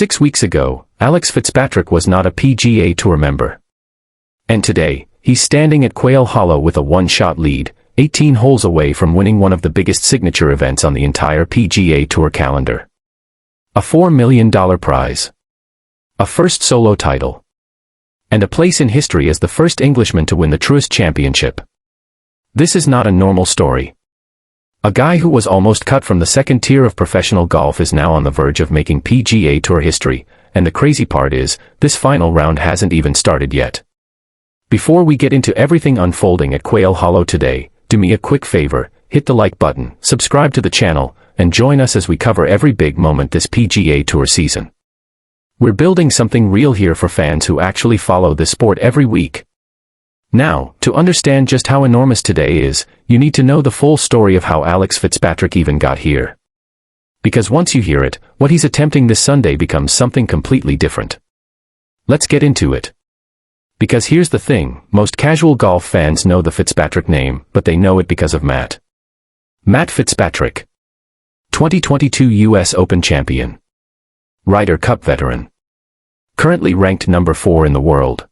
6 weeks ago, Alex Fitzpatrick was not a PGA Tour member. And today, he's standing at Quail Hollow with a one-shot lead, 18 holes away from winning one of the biggest signature events on the entire PGA Tour calendar. A $4 million prize. A first solo title. And a place in history as the first Englishman to win the Truist Championship. This is not a normal story. A guy who was almost cut from the second tier of professional golf is now on the verge of making PGA Tour history, and the crazy part is, this final round hasn't even started yet. Before we get into everything unfolding at Quail Hollow today, do me a quick favor, hit the like button, subscribe to the channel, and join us as we cover every big moment this PGA Tour season. We're building something real here for fans who actually follow this sport every week. Now, to understand just how enormous today is, you need to know the full story of how Alex Fitzpatrick even got here. Because once you hear it, what he's attempting this Sunday becomes something completely different. Let's get into it. Because here's the thing, most casual golf fans know the Fitzpatrick name, but they know it because of Matt Fitzpatrick. 2022 US Open champion. Ryder Cup veteran. Currently ranked number 4 in the world.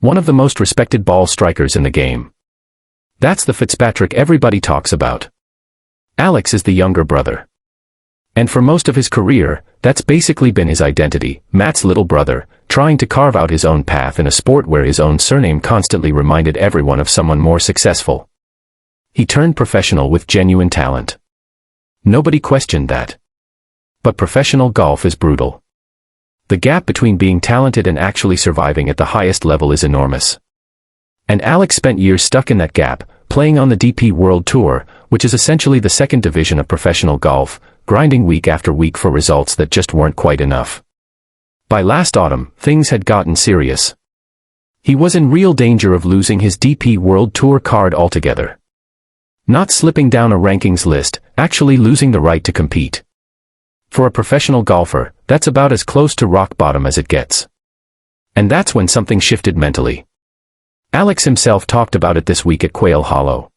One of the most respected ball strikers in the game. That's the Fitzpatrick everybody talks about. Alex is the younger brother. And for most of his career, that's basically been his identity, Matt's little brother, trying to carve out his own path in a sport where his own surname constantly reminded everyone of someone more successful. He turned professional with genuine talent. Nobody questioned that. But professional golf is brutal. The gap between being talented and actually surviving at the highest level is enormous. And Alex spent years stuck in that gap, playing on the DP World Tour, which is essentially the second division of professional golf, grinding week after week for results that just weren't quite enough. By last autumn, things had gotten serious. He was in real danger of losing his DP World Tour card altogether. Not slipping down a rankings list, actually losing the right to compete. For a professional golfer, that's about as close to rock bottom as it gets. And that's when something shifted mentally. Alex himself talked about it this week at Quail Hollow.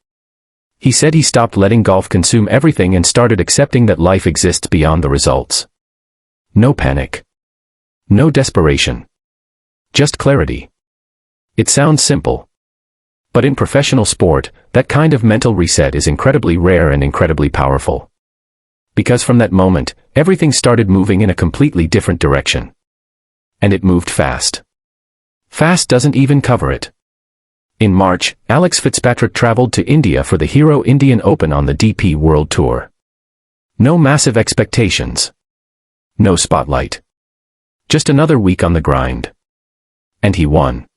He said he stopped letting golf consume everything and started accepting that life exists beyond the results. No panic. No desperation. Just clarity. It sounds simple. But in professional sport, that kind of mental reset is incredibly rare and incredibly powerful. Because from that moment, everything started moving in a completely different direction. And it moved fast. Fast doesn't even cover it. In March, Alex Fitzpatrick traveled to India for the Hero Indian Open on the DP World Tour. No massive expectations. No spotlight. Just another week on the grind. And he won.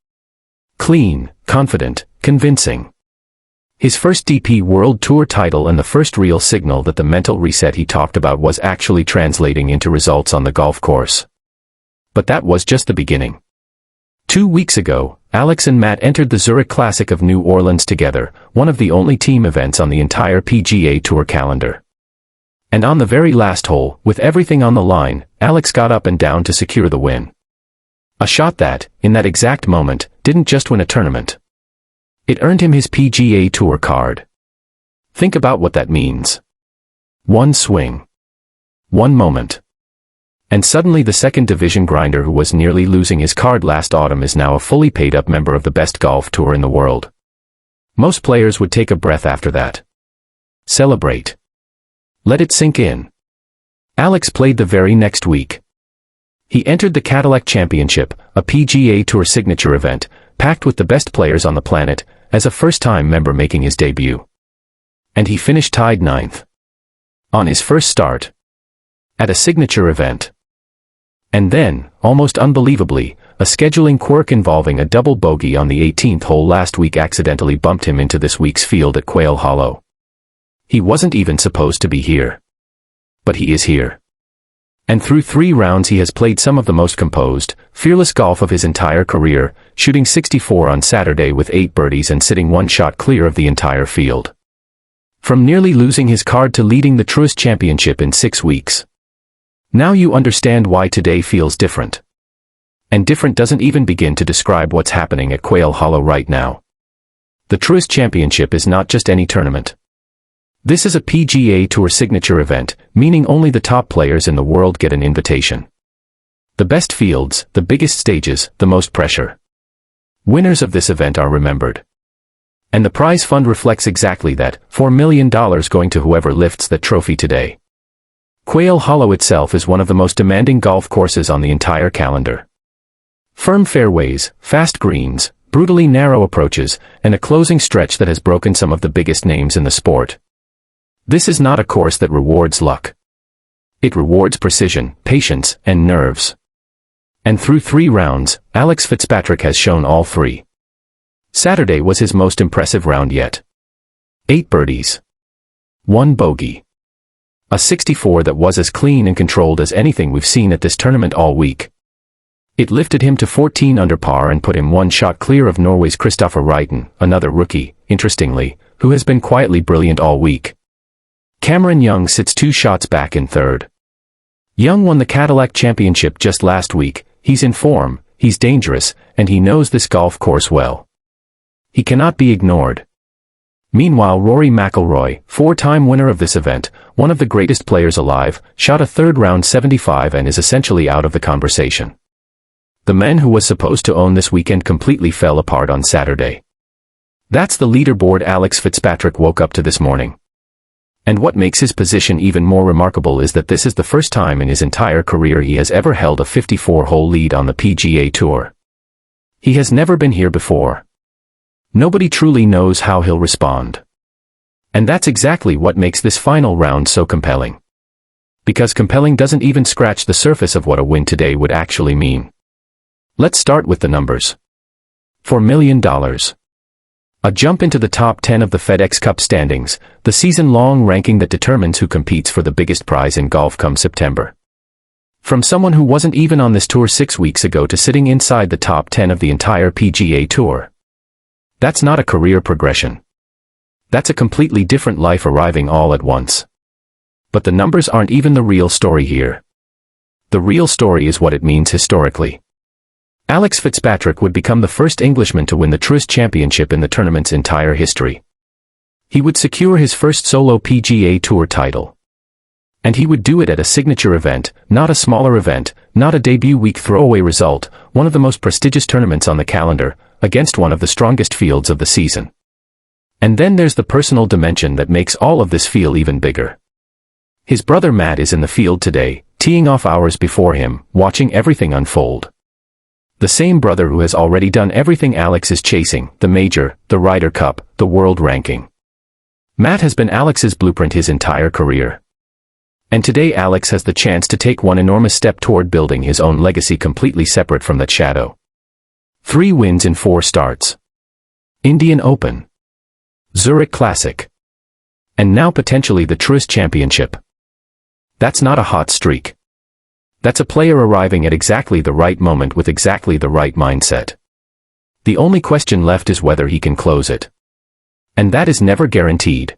Clean, confident, convincing. His first DP World Tour title and the first real signal that the mental reset he talked about was actually translating into results on the golf course. But that was just the beginning. 2 weeks ago, Alex and Matt entered the Zurich Classic of New Orleans together, one of the only team events on the entire PGA Tour calendar. And on the very last hole, with everything on the line, Alex got up and down to secure the win. A shot that, in that exact moment, didn't just win a tournament. It earned him his PGA Tour card. Think about what that means. One swing. One moment. And suddenly the second division grinder who was nearly losing his card last autumn is now a fully paid up member of the best golf tour in the world. Most players would take a breath after that. Celebrate. Let it sink in. Alex played the very next week. He entered the Cadillac Championship, a PGA Tour signature event, packed with the best players on the planet, as a first-time member making his debut. And he finished tied 9th. On his first start. At a signature event. And then, almost unbelievably, a scheduling quirk involving a double bogey on the 18th hole last week accidentally bumped him into this week's field at Quail Hollow. He wasn't even supposed to be here. But he is here. And through 3 rounds he has played some of the most composed, fearless golf of his entire career, shooting 64 on Saturday with 8 birdies and sitting 1 shot clear of the entire field. From nearly losing his card to leading the Truist Championship in 6 weeks. Now you understand why today feels different. And different doesn't even begin to describe what's happening at Quail Hollow right now. The Truist Championship is not just any tournament. This is a PGA Tour signature event, meaning only the top players in the world get an invitation. The best fields, the biggest stages, the most pressure. Winners of this event are remembered. And the prize fund reflects exactly that, $4 million going to whoever lifts that trophy today. Quail Hollow itself is one of the most demanding golf courses on the entire calendar. Firm fairways, fast greens, brutally narrow approaches, and a closing stretch that has broken some of the biggest names in the sport. This is not a course that rewards luck. It rewards precision, patience, and nerves. And through 3 rounds, Alex Fitzpatrick has shown all 3. Saturday was his most impressive round yet. 8 birdies. 1 bogey. A 64 that was as clean and controlled as anything we've seen at this tournament all week. It lifted him to 14 under par and put him 1 shot clear of Norway's Kristoffer Reiten, another rookie, interestingly, who has been quietly brilliant all week. Cameron Young sits 2 shots back in third. Young won the Cadillac Championship just last week. He's in form, he's dangerous, and he knows this golf course well. He cannot be ignored. Meanwhile, Rory McIlroy, 4-time winner of this event, one of the greatest players alive, shot a third-round 75 and is essentially out of the conversation. The man who was supposed to own this weekend completely fell apart on Saturday. That's the leaderboard Alex Fitzpatrick woke up to this morning. And what makes his position even more remarkable is that this is the first time in his entire career he has ever held a 54-hole lead on the PGA Tour. He has never been here before. Nobody truly knows how he'll respond. And that's exactly what makes this final round so compelling. Because compelling doesn't even scratch the surface of what a win today would actually mean. Let's start with the numbers. $4 million. A jump into the top 10 of the FedEx Cup standings, the season-long ranking that determines who competes for the biggest prize in golf come September. From someone who wasn't even on this tour 6 weeks ago to sitting inside the top 10 of the entire PGA Tour. That's not a career progression. That's a completely different life arriving all at once. But the numbers aren't even the real story here. The real story is what it means historically. Alex Fitzpatrick would become the first Englishman to win the Truist Championship in the tournament's entire history. He would secure his first solo PGA Tour title. And he would do it at a signature event, not a smaller event, not a debut week throwaway result, one of the most prestigious tournaments on the calendar, against one of the strongest fields of the season. And then there's the personal dimension that makes all of this feel even bigger. His brother Matt is in the field today, teeing off hours before him, watching everything unfold. The same brother who has already done everything Alex is chasing, the major, the Ryder Cup, the world ranking. Matt has been Alex's blueprint his entire career. And today Alex has the chance to take one enormous step toward building his own legacy completely separate from that shadow. 3 wins in 4 starts. Indian Open. Zurich Classic. And now potentially the Truist Championship. That's not a hot streak. That's a player arriving at exactly the right moment with exactly the right mindset. The only question left is whether he can close it. And that is never guaranteed.